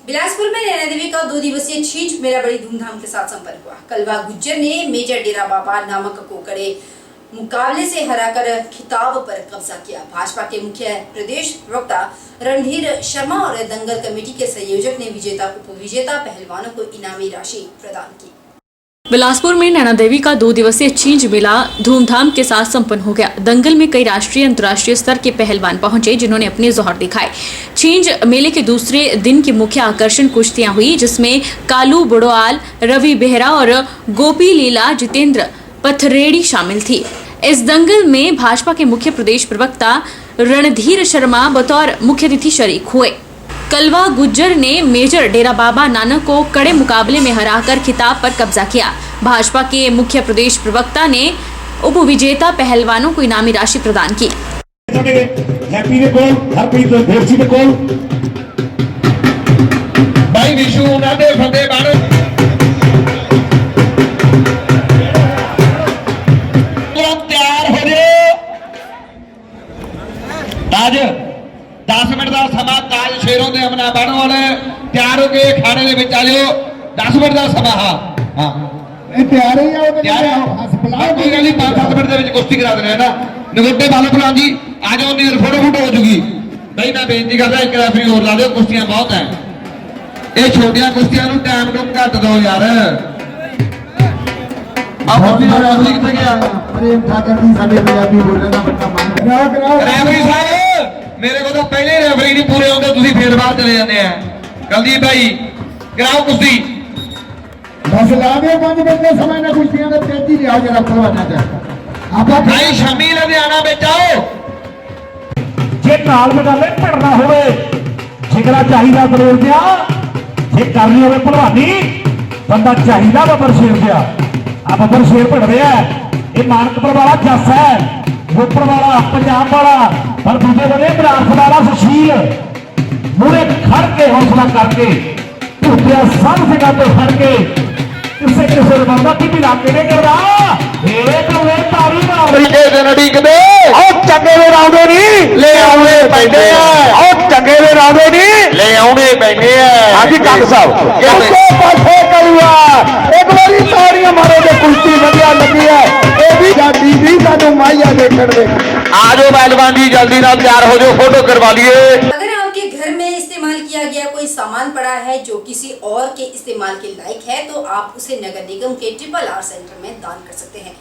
बिलासपुर में नैना देवी का 2 दिवसीय छींच मेला बड़ी धूमधाम के साथ संपन्न हुआ। कलवा गुज्जर ने मेजर डेरा बाबा नामक को कड़े मुकाबले से हराकर खिताब पर कब्जा किया। भाजपा के मुख्य प्रदेश प्रवक्ता रणधीर शर्मा और दंगल कमेटी के संयोजक ने विजेता उपविजेता पहलवानों को इनामी राशि प्रदान की। बिलासपुर में नैना देवी का 2 दिवसीय छींच मेला धूमधाम के साथ संपन्न हो गया। दंगल में कई राष्ट्रीय अंतर्राष्ट्रीय स्तर के पहलवान पहुंचे, जिन्होंने अपने जोहर दिखाए। छींच मेले के दूसरे दिन की मुख्य आकर्षण कुश्तियां हुई, जिसमें कालू बुड़ोआल, रवि बेहरा और गोपी लीला जितेंद्र पथरेड़ी शामिल थी। इस दंगल में भाजपा के मुख्य प्रदेश प्रवक्ता रणधीर शर्मा बतौर मुख्य अतिथि शरीक हुए। कलवा गुज्जर ने मेजर डेरा बाबा नानक को कड़े मुकाबले में हराकर खिताब पर कब्जा किया। भाजपा के मुख्य प्रदेश प्रवक्ता ने उपविजेता पहलवानों को इनामी राशि प्रदान की। आज 10 मिनट का समा ताज शेरों के अमना बन वाले तैयार हो गए खाने के विच आ जाओ। 10 मिनट का समा। हाँ हाँ तैयार ही आओ कोई गल नहीं, 5-7 मिनट के कुश्ती करा देना है ना। नगोटे बालो फलान जी आ जाओ, नहीं फोटो फुटो हो चुकी भाई। मैं बेनती करता एक रेफरी और ला दो, कुश्तियां बहुत हैं। ये छोटिया कुश्तियां टाइम टू घट दो यार। रेफरी कितने गया? रेफरी साहब मेरे को तो पहले रेफरी नहीं पूरे होंगे, तुम फिर बाहर चले जाते हैं। कुलदीप भाई कराओ कुश्ती। बस ला दे 5 मिनट के समय ना कुश्तियां का तेजी लिया जरा पहलवाना चाहिए। भाई शमी लुधियाना में आओ। जे नाल मगाले पढ़ना होवे जिगरा चाहिदा जरूर दिया। जे करनी होवे पहलवानी बंदा चाहिदा बबर शेर दिया। आ बबर शेर पढ़ रहा है। ये मानकपुर वाला जस है, रोपड़ वाला, पंजाब वाला, पर दूसरे बने बिलासपुर वाला सुशील मुड़े खड़ के हौसला करके टूटिया सब जगह पे खड़ के किसे किसे बंदा की भी लाके नहीं कर रहा। तो वे तारी मार चंगे वे राउंडे नहीं ले आउने पैंदे हैं। और चंगे वे राउंडे नहीं ले आउने पैंदे हैं। हाजी कंग साहब पासे करूआ एक बारी ताड़ियां मारो जो कुश्ती वधिया लगी है। ये भी जाती भी सानू माइया देखण दे। आ जाओ पहलवान जी जल्दी नाल तैयार हो जाओ, फोटो करवा लिए। अगर आपके घर में इस्तेमाल किया गया कोई सामान पड़ा है जो किसी और के इस्तेमाल के लायक है, तो आप उसे नगर निगम के RRR सेंटर में दान कर सकते हैं।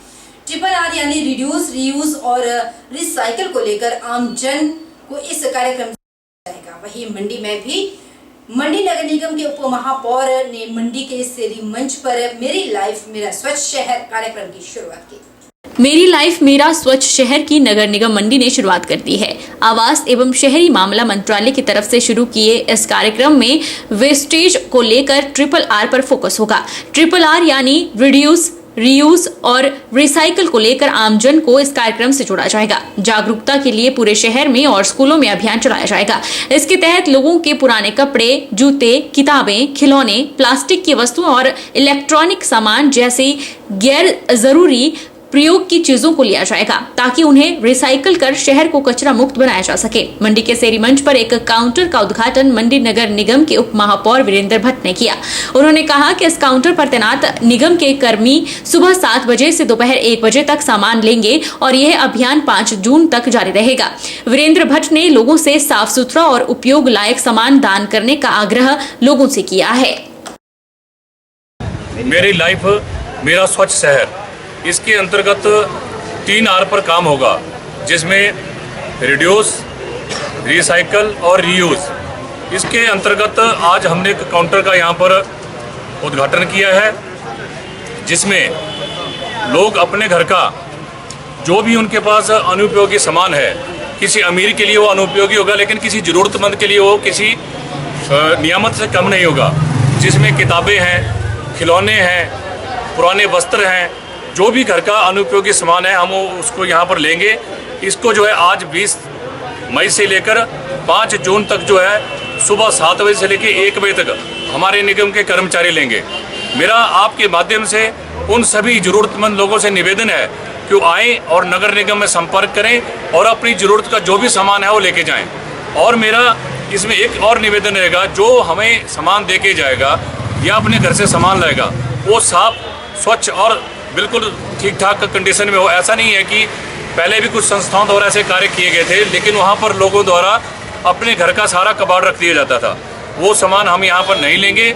RRR यानी रिड्यूस, रीयूज और रिसाइकल को लेकर आम जन को इस कार्यक्रम जाएगा। वहीं मंडी में भी मंडी नगर निगम के उप महापौर ने मंडी के शेरी मंच पर मेरी लाइफ मेरा स्वच्छ शहर कार्यक्रम की शुरुआत की। मेरी लाइफ मेरा स्वच्छ शहर की नगर निगम मंडी ने शुरुआत कर दी है। आवास एवं शहरी मामला मंत्रालय की तरफ से शुरू किए इस कार्यक्रम में वेस्टेज को लेकर RRR पर फोकस होगा। RRR यानी रिड्यूस, रीयूज और रिसाइकल को लेकर आमजन को इस कार्यक्रम से जोड़ा जाएगा। जागरूकता के लिए पूरे शहर में और स्कूलों में अभियान चलाया जाएगा। इसके तहत लोगों के पुराने कपड़े, जूते, किताबें, खिलौने, प्लास्टिक की वस्तुएं और इलेक्ट्रॉनिक सामान जैसे गैर जरूरी प्रयोग की चीजों को लिया जाएगा, ताकि उन्हें रिसाइकल कर शहर को कचरा मुक्त बनाया जा सके। मंडी के शेरी मंच पर एक काउंटर का उद्घाटन मंडी नगर निगम के उप महापौर वीरेंद्र भट्ट ने किया। उन्होंने कहा कि इस काउंटर पर तैनात निगम के कर्मी सुबह 7 बजे से दोपहर 1 बजे तक सामान लेंगे और यह अभियान 5 जून तक जारी रहेगा। वीरेंद्र भट्ट ने लोगों से साफ सुथरा और उपयोग लायक सामान दान करने का आग्रह लोगों से किया है। मेरी लाइफ मेरा स्वच्छ शहर, इसके अंतर्गत 3 R पर काम होगा, जिसमें रिड्यूस, रिसाइकल और रीयूज। इसके अंतर्गत आज हमने एक काउंटर का यहाँ पर उद्घाटन किया है, जिसमें लोग अपने घर का जो भी उनके पास अनुपयोगी सामान है, किसी अमीर के लिए वो अनुपयोगी होगा, लेकिन किसी ज़रूरतमंद के लिए वो किसी नियामत से कम नहीं होगा। जिसमें किताबें हैं, खिलौने हैं, पुराने वस्त्र हैं, जो भी घर का अनुपयोगी सामान है हम उसको यहाँ पर लेंगे। इसको जो है आज 20 मई से लेकर 5 जून तक जो है सुबह 7 बजे से लेकर 1 बजे तक हमारे निगम के कर्मचारी लेंगे। मेरा आपके माध्यम से उन सभी ज़रूरतमंद लोगों से निवेदन है कि वो आएँ और नगर निगम में संपर्क करें और अपनी ज़रूरत का जो भी सामान है वो लेके जाएं। और मेरा इसमें एक और निवेदन रहेगा, जो हमें सामान दे के जाएगा या अपने घर से सामान लाएगा वो साफ स्वच्छ और बिल्कुल ठीक ठाक कंडीशन में हो। ऐसा नहीं है कि पहले भी कुछ संस्थाओं द्वारा ऐसे कार्य किए गए थे, लेकिन वहाँ पर लोगों द्वारा अपने घर का सारा कबाड़ रख दिया जाता था। वो सामान हम यहाँ पर नहीं लेंगे।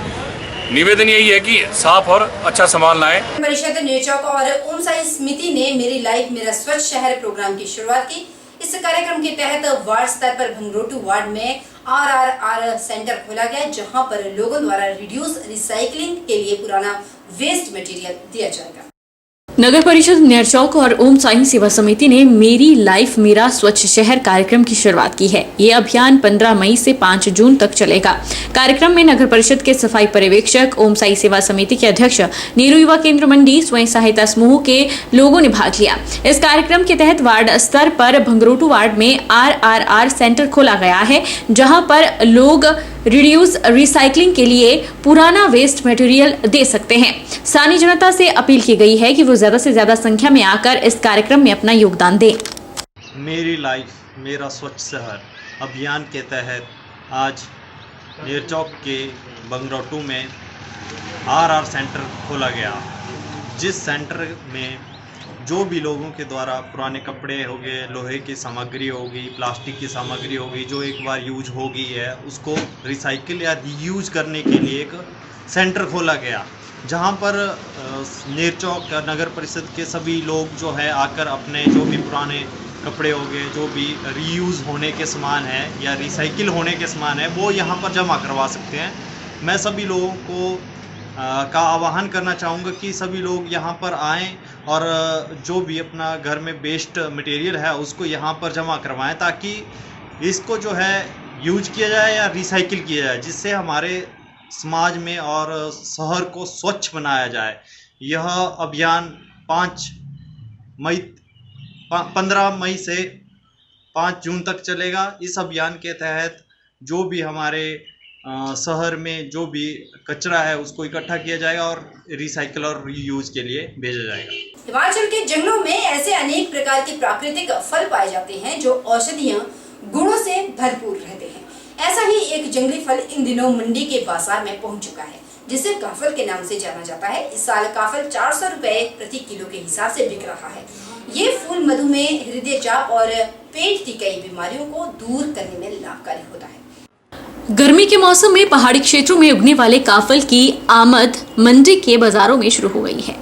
निवेदन यही है कि साफ और अच्छा सामान लाएं। परिषद नेरचौक और ओम साई समिति ने मेरी लाइफ मेरा स्वच्छ शहर प्रोग्राम की शुरुआत की। इस कार्यक्रम के तहत वार्ड स्तर पर भंगरोटू वार्ड में RRR सेंटर खोला गया, जहां पर लोगों द्वारा रिड्यूस रिसाइकलिंग के लिए पुराना वेस्ट मटेरियल दिया जाएगा। नगर परिषद नेरचौक और ओम साई सेवा समिति ने मेरी लाइफ मेरा स्वच्छ शहर कार्यक्रम की शुरुआत की है। ये अभियान 15 मई से 5 जून तक चलेगा। कार्यक्रम में नगर परिषद के सफाई पर्यवेक्षक, ओम साई सेवा समिति के अध्यक्ष, नेहरू युवा केंद्र मंडी, स्वयं सहायता समूह के लोगों ने भाग लिया। इस कार्यक्रम के तहत वार्ड स्तर पर भंगरोटू वार्ड में RRR सेंटर खोला गया है, जहां पर लोग रिड्यूस रिसाइकलिंग के लिए पुराना वेस्ट मटेरियल दे सकते हैं। स्थानीय जनता से अपील की गई है कि वो ज्यादा से ज्यादा संख्या में आकर इस कार्यक्रम में अपना योगदान दें। मेरी लाइफ मेरा स्वच्छ शहर अभियान के तहत आज नेरचौक के भंगरोटू में RR सेंटर खोला गया, जिस सेंटर में जो भी लोगों के द्वारा पुराने कपड़े हो गए, लोहे की सामग्री होगी, प्लास्टिक की सामग्री होगी, जो एक बार यूज हो गई है, उसको रिसाइकिल या रीयूज करने के लिए एक सेंटर खोला गया, जहां पर नेरचौक नगर परिषद के सभी लोग जो है आकर अपने जो भी पुराने कपड़े हो गए, जो भी रीयूज़ होने के सामान है या रिसाइकिल होने के सामान है, वो यहाँ पर जमा करवा सकते हैं। मैं सभी लोगों को का आह्वान करना चाहूँगा कि सभी लोग यहाँ पर आएँ और जो भी अपना घर में वेस्ट मटेरियल है उसको यहाँ पर जमा करवाएं, ताकि इसको जो है यूज किया जाए या रिसाइकिल किया जाए, जिससे हमारे समाज में और शहर को स्वच्छ बनाया जाए। यह अभियान 15 मई से 5 जून तक चलेगा। इस अभियान के तहत जो भी हमारे शहर में जो भी कचरा है उसको इकट्ठा किया जाएगा और रिसाइकल और रीयूज के लिए भेजा जाएगा। हिमाचल के जंगलों में ऐसे अनेक प्रकार के प्राकृतिक फल पाए जाते हैं जो औषधीय गुणों से भरपूर रहते हैं। ऐसा ही एक जंगली फल इन दिनों मंडी के बाजार में पहुंच चुका है, जिसे काफल के नाम से जाना जाता है। इस साल काफल 400 रुपए प्रति किलो के हिसाब से बिक रहा है। ये फूल मधुमेह, हृदय चाप और पेट की कई बीमारियों को दूर करने में लाभकारी होता है। गर्मी के मौसम में पहाड़ी क्षेत्रों में उगने वाले काफल की आमद मंडी के बाजारों में शुरू हो गई है।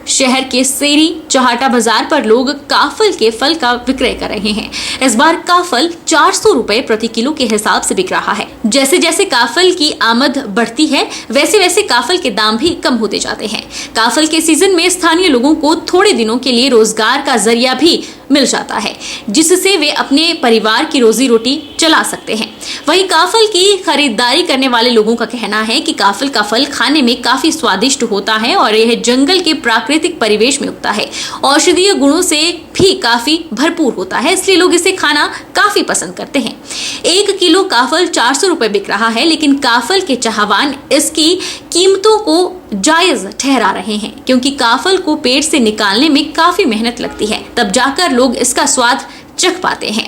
शहर के सेरी चहाटा बाजार पर लोग काफल के फल का विक्रय कर रहे हैं। इस बार काफल 400 रुपए प्रति किलो के हिसाब से बिक रहा है। जैसे जैसे काफल की आमद बढ़ती है, वैसे वैसे काफल के दाम भी कम होते जाते हैं। काफल के सीजन में स्थानीय लोगों को थोड़े दिनों के लिए रोजगार का जरिया भी मिल जाता है, जिससे वे अपने परिवार की रोजी रोटी चला सकते हैं। वहीं काफल की खरीदारी करने वाले लोगों का कहना है कि काफल का फल खाने में काफी स्वादिष्ट होता है और यह जंगल के प्राकृतिक परिवेश में उगता है। औषधीय गुणों से भी काफी भरपूर होता है, इसलिए लोग इसे खाना काफी पसंद करते हैं। 1 किलो काफल 400 रुपए बिक रहा है, लेकिन काफल के चाहवान इसकी कीमतों को जायज ठहरा रहे हैं, क्योंकि काफल को पेट से निकालने में काफी मेहनत लगती है, तब जाकर लोग इसका स्वाद चख पाते हैं।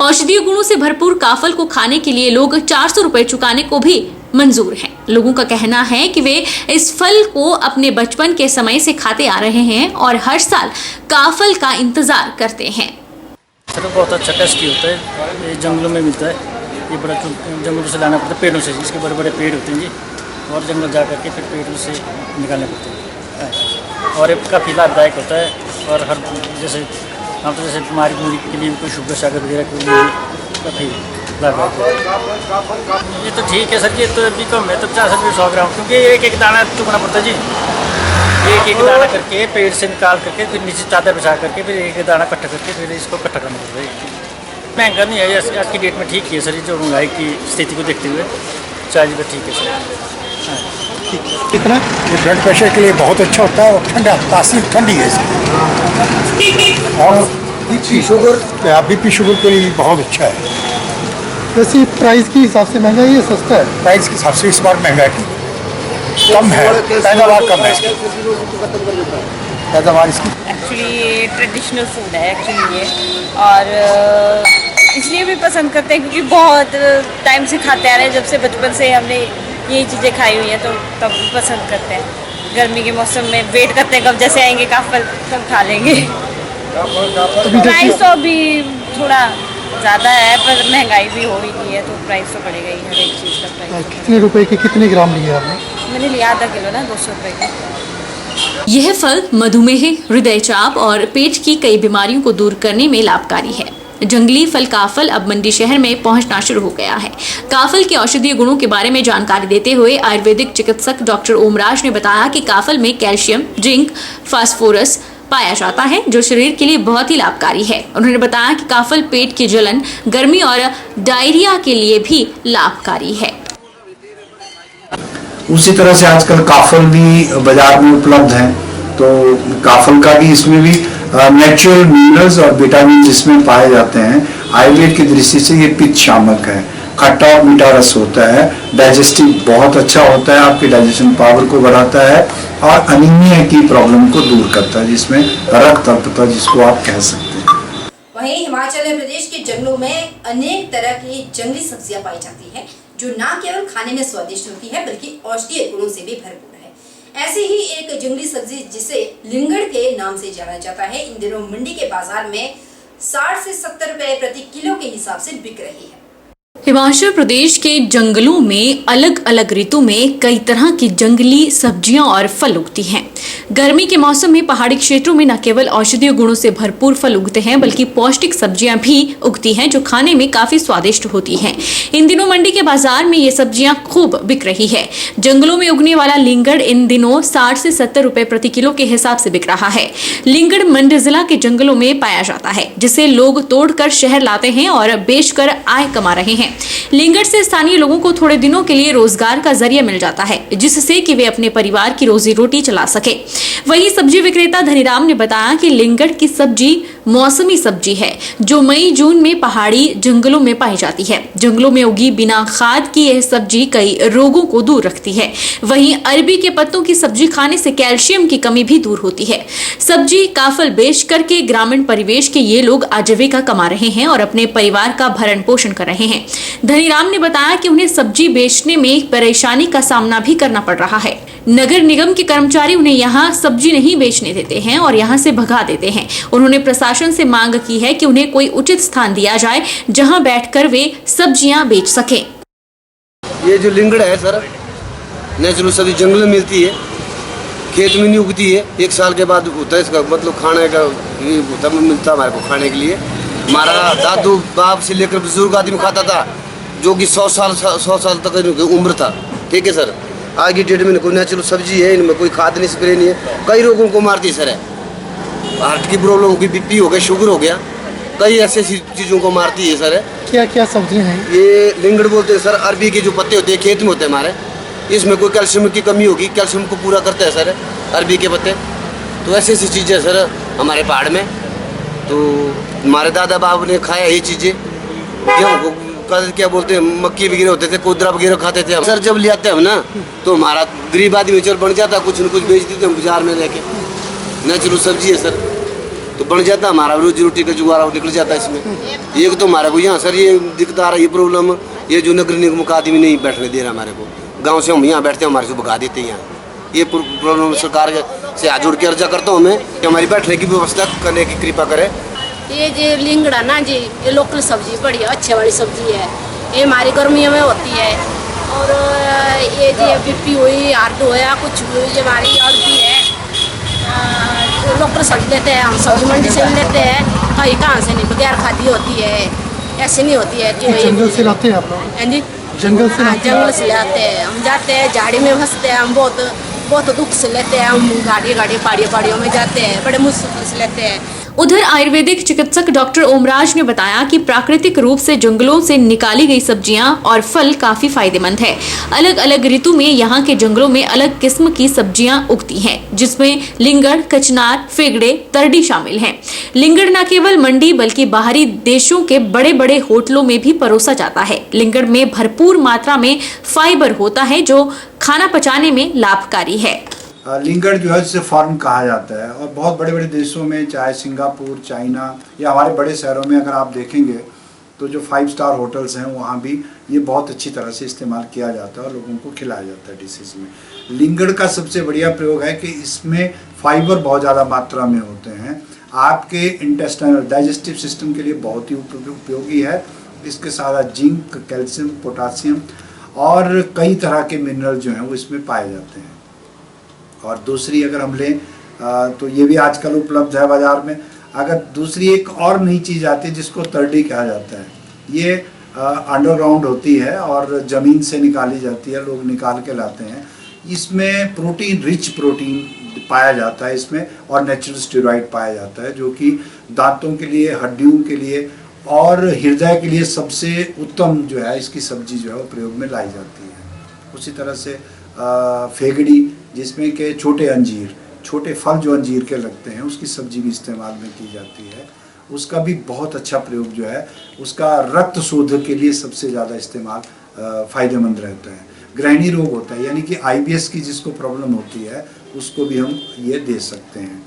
औषधीय गुणों से भरपूर काफल को खाने के लिए लोग 400 रुपए चुकाने को भी मंजूर हैं। लोगों का कहना है कि वे इस फल को अपने बचपन के समय से खाते आ रहे हैं और हर साल काफल का इंतजार करते हैं। सर बहुत अच्छा टेस्टी होता है, ये जंगलों में मिलता है। ये बड़ा जंगलों से लाना पड़ता है, पेड़ों से, इसके बड़े बड़े पेड़ होते हैं जी, और जंगल जा करके फिर पेड़ों से निकालने पड़ते हैं। और ये काफ़ी लाभदायक होता है। और हर जैसे हम तो जैसे बीमारी के लिए कोई शुगर शागर वगैरह के लिए काफ़ी लाभदायक होता है। ये तो ठीक है सर, ये तो अभी कम है, तो 50 रुपये 100 ग्राम, क्योंकि एक एक दाना चुकना पड़ता है जी। एक एक दाना करके पेड़ से निकाल करके फिर नीचे चादर बिछा करके फिर एक एक दाना इकट्ठा करके फिर इसको इकट्ठा करना पड़ता है। महंगा नहीं है आज की डेट में, ठीक है सर, जो महंगाई की स्थिति को देखते हुए 40 रुपये ठीक है सर। कितना ये ब्लड प्रेशर के लिए बहुत अच्छा होता है और ठंडा, तासीर ठंडी है इसकी। और बीपी शुगर के लिए बहुत अच्छा है। वैसे प्राइस के हिसाब से महंगा है या सस्ता है? प्राइस के हिसाब से इस बार महंगा है, कम है, पैदावार कम है इसकी, पैदावार इसकी। एक्चुअली ये ट्रेडिशनल फूड है एक्चुअली ये, और इसलिए भी पसंद करते हैं क्योंकि बहुत टाइम से खाते आ रहे हैं, जब से बचपन से हमने यही चीज़ें खाई हुई हैं, तो तब पसंद करते हैं। गर्मी के मौसम में वेट करते हैं कब जैसे आएंगे काफल तब खा लेंगे। प्राइस तो अभी थोड़ा ज़्यादा है, पर महंगाई भी हो ही गई है तो प्राइस तो बढ़ेगा ही, हर एक चीज़ का प्राइस। कितने रुपए के कितने ग्राम लिए आपने? मैंने लिया आधा किलो ना, 200 रुपये का। यह फल मधुमेह, हृदय चाप और पेट की कई बीमारियों को दूर करने में लाभकारी है। जंगली फल काफल अब मंडी शहर में पहुंचना शुरू हो गया है। काफल के औषधीय गुणों के बारे में जानकारी देते हुए आयुर्वेदिक चिकित्सक डॉक्टर ओमराज ने बताया कि काफल में कैल्शियम, जिंक, फास्फोरस पाया जाता है जो शरीर के लिए बहुत ही लाभकारी है। उन्होंने बताया कि काफल पेट की जलन, गर्मी और डायरिया के लिए भी लाभकारी है। उसी तरह से आजकल काफल भी बाजार में उपलब्ध हैं, तो काफल का भी इसमें भी नेचुरल मिनरल्स और विटामिन जिसमें पाए जाते हैं। आयुर्वेद की दृष्टि से ये पित्त शामक है, खट्टा और मीठा रस होता है, डाइजेस्टिव बहुत अच्छा होता है, आपके डाइजेशन पावर को बढ़ाता है और अनीमिया की प्रॉब्लम को दूर करता है, जिसमें रक्त अल्पता जिसको आप कह सकते हैं। वहीं हिमाचल प्रदेश के जंगलों में अनेक तरह की जंगली सब्जियां पाई जाती हैं जो न केवल खाने में स्वादिष्ट होती है बल्कि औषधीय गुणों से भी भरपूर है। ऐसे ही एक जंगली सब्जी जिसे लिंगड़ के नाम से जाना जाता है, इन दिनों मंडी के बाजार में 60 से 70 रुपए प्रति किलो के हिसाब से बिक रही है। हिमाचल प्रदेश के जंगलों में अलग अलग ऋतु में कई तरह की जंगली सब्जियां और फल उगती हैं। गर्मी के मौसम में पहाड़ी क्षेत्रों में न केवल औषधीय गुणों से भरपूर फल उगते हैं बल्कि पौष्टिक सब्जियां भी उगती हैं जो खाने में काफी स्वादिष्ट होती हैं। इन दिनों मंडी के बाजार में ये सब्जियां खूब बिक रही है। जंगलों में उगने वाला लिंगड़ इन दिनों 60 से 70 रुपए प्रति किलो के हिसाब से बिक रहा है। लिंगड़ मंडी जिला के जंगलों में पाया जाता है जिसे लोग तोड़कर शहर लाते हैं और बेचकर आय कमा रहे हैं। लिंगड़ से स्थानीय लोगों को थोड़े दिनों के लिए रोजगार का जरिया मिल जाता है जिससे कि वे अपने परिवार की रोजी रोटी चला सके। वहीं सब्जी विक्रेता धनीराम ने बताया कि लिंगड़ की सब्जी मौसमी सब्जी है जो मई जून में पहाड़ी जंगलों में पाई जाती है। जंगलों में उगी बिना खाद की यह सब्जी कई रोगों को दूर रखती है। वहीं अरबी के पत्तों की सब्जी खाने से कैल्शियम की कमी भी दूर होती है। सब्जी काफल बेच करके ग्रामीण परिवेश के ये लोग आजीविका कमा रहे हैं और अपने परिवार का भरण पोषण कर रहे हैं। धनीराम ने बताया कि उन्हें सब्जी बेचने में परेशानी का सामना भी करना पड़ रहा है। नगर निगम के कर्मचारी उन्हें यहाँ सब्जी नहीं बेचने देते हैं और यहाँ से भगा देते हैं। उन्होंने प्रशासन से मांग की है कि उन्हें कोई उचित स्थान दिया जाए जहाँ बैठकर वे सब्जियाँ बेच सकें। ये जो लिंगड़ है सर, नेचुरल सब्जी जंगल में मिलती है, खेत में नहीं उगती है। 1 साल के बाद होता है इसका मतलब खाने का तब मिलता हमारे को खाने के लिए। हमारा दादू बाप से लेकर बुजुर्ग आदमी खाता था जो कि 100 साल तक उम्र था। ठीक है सर, आज की डेट में कोई नेचुरल सब्जी है, इनमें कोई खाद नहीं, स्प्रे नहीं है। कई रोगों को मारती है सर है, हार्ट की प्रॉब्लम हो गई, बीपी हो गया, शुगर हो गया, कई ऐसे चीज़ों को मारती है सर है। क्या क्या सब्जियां हैं? ये लिंगड़ बोलते हैं सर। अरबी के जो पत्ते होते हैं खेत में होते हैं हमारे, इसमें कोई कैल्शियम की कमी होगी, कैल्शियम को पूरा करते हैं सर अरबी के पत्ते। तो ऐसी ऐसी चीज़ें सर हमारे पहाड़ में, तो हमारे दादा बाबू ने खाया ये चीज़ें। गेहूँ क्या बोलते हैं, मक्की वगैरह होते थे, कोदरा वगैरह खाते थे सर। जब ले आते हम ना तो हमारा गरीब आदमी चल बन जाता, कुछ न कुछ बेच देते हम बाजार में लेके। नेचुरल सब्जी है सर तो बन जाता, हमारा रोजी रोटी का जुगाड़ निकल जाता है इसमें। एक तो हमारे को यहाँ सर ये दिक्कत आ रहा है, ये प्रॉब्लम, ये जो नगर निगम का आदमी नहीं बैठने दे रहा हमारे को। गाँव से हम यहाँ बैठते हैं, हमारे से भगा देते हैं यहाँ। ये प्रॉब्लम सरकार से हाथ जोड़ के अर्जा करता हूँ मैं कि हमारी बैठने की व्यवस्था करने की कृपा करे। ये जो लिंगड़ा ना जी, ये लोकल सब्जी बढ़िया अच्छे वाली सब्जी है। ये हमारी गर्मियों में होती है। और ये जो बीपी हुई, हार्ट हुआ, कुछ हुई, ये हमारी और भी है। लोकल सब्जी लेते हैं हम, सब्जी मंडी से लेते हैं, कहीं कहाँ से नहीं, बगैर खादी होती है, ऐसे नहीं होती है कि जंगल से लाते हैं आप लोग? हाँ जी, जंगल से? हाँ, जंगल से लाते हैं। हम जाते हैं झाड़ी में फंसते हैं, हम बहुत दुख से लेते हैं। हम गाड़ी पहाड़ियों में जाते हैं, बड़े मुश्किल से लेते हैं। उधर आयुर्वेदिक चिकित्सक डॉक्टर ओमराज ने बताया कि प्राकृतिक रूप से जंगलों से निकाली गई सब्जियां और फल काफी फायदेमंद है। अलग अलग ऋतु में यहाँ के जंगलों में अलग किस्म की सब्जियां उगती हैं, जिसमें लिंगड़, कचनार, फेगड़े, तरडी शामिल हैं। लिंगड़ न केवल मंडी बल्कि बाहरी देशों के बड़े बड़े होटलों में भी परोसा जाता है। लिंगड़ में भरपूर मात्रा में फाइबर होता है जो खाना पचाने में लाभकारी है। लिंगड़ जो है जिसे फॉर्म कहा जाता है, और बहुत बड़े बड़े देशों में, चाहे सिंगापुर, चाइना या हमारे बड़े शहरों में अगर आप देखेंगे तो जो 5 स्टार होटल्स हैं वहाँ भी ये बहुत अच्छी तरह से इस्तेमाल किया जाता है और लोगों को खिलाया जाता है डिशेज में। लिंगड़ का सबसे बढ़िया प्रयोग है कि इसमें फाइबर बहुत ज़्यादा मात्रा में होते हैं, आपके इंटेस्टाइनल डाइजेस्टिव सिस्टम के लिए बहुत ही उपयोगी है। इसके साथ जिंक, कैल्शियम, पोटासियम और कई तरह के मिनरल जो हैं वो इसमें पाए जाते हैं। और दूसरी अगर हम लें तो ये भी आजकल उपलब्ध है बाज़ार में। अगर दूसरी एक और नई चीज़ आती है जिसको तरडी कहा जाता है, ये अंडरग्राउंड होती है और ज़मीन से निकाली जाती है, लोग निकाल के लाते हैं। इसमें प्रोटीन, रिच प्रोटीन पाया जाता है इसमें, और नेचुरल स्टेरॉइड पाया जाता है जो कि दांतों के लिए, हड्डियों के लिए और हृदय के लिए सबसे उत्तम जो है इसकी सब्जी जो है वो प्रयोग में लाई जाती है। उसी तरह से फेगड़ी, जिसमें के छोटे अंजीर, छोटे फल जो अंजीर के लगते हैं, उसकी सब्जी भी इस्तेमाल में की जाती है। उसका भी बहुत अच्छा प्रयोग जो है, उसका रक्त शोध के लिए सबसे ज़्यादा इस्तेमाल फ़ायदेमंद रहता है। गृहिणी रोग होता है, यानी कि IBS की जिसको प्रॉब्लम होती है उसको भी हम ये दे सकते हैं।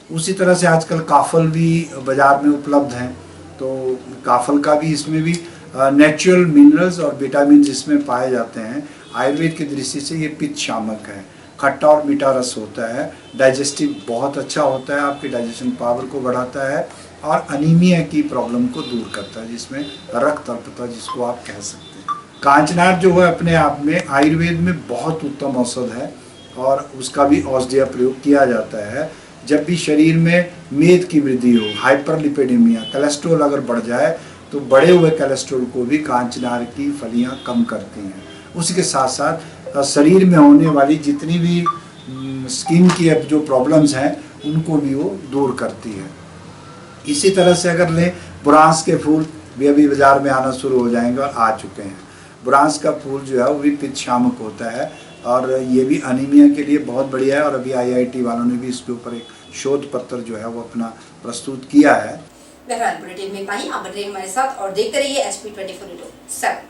उसी तरह से आजकल काफल भी बाज़ार में उपलब्ध हैं, तो काफल का भी, इसमें भी नेचुरल मिनरल्स और विटामिन इसमें पाए जाते हैं। आयुर्वेद की दृष्टि से ये पित्त शामक है, खट्टा और मीठा रस होता है, डाइजेस्टिव बहुत अच्छा होता है, आपकी डाइजेशन पावर को बढ़ाता है और अनीमिया की प्रॉब्लम को दूर करता है, जिसमें रक्त अल्पता जिसको आप कह सकते हैं। कांचनार जो है अपने आप में आयुर्वेद में बहुत उत्तम औषध है और उसका भी औषधीय प्रयोग किया जाता है। जब भी शरीर में मेद की वृद्धि हो, हाइपरलिपिडेमिया, कोलेस्ट्रॉल अगर बढ़ जाए तो बढ़े हुए कोलेस्ट्रॉल को भी कांचनार की फलियाँ कम करती हैं। उसके साथ साथ शरीर में होने वाली जितनी भी स्किन की जो प्रॉब्लम्स हैं उनको भी वो दूर करती है। इसी तरह से अगर लें, बुरांस के फूल भी अभी बाज़ार में आना शुरू हो जाएंगे और आ चुके हैं। बुरांस का फूल जो है वो भी पित्त शामक होता है और ये भी अनीमिया के लिए बहुत बढ़िया है और अभी IIT वालों ने भी इसके ऊपर एक शोध पत्र जो है वो अपना प्रस्तुत किया है। बहरहाल बुलेटिन में इतना ही। आप बने रहिए हमारे साथ और देखते रहिए SP24 7।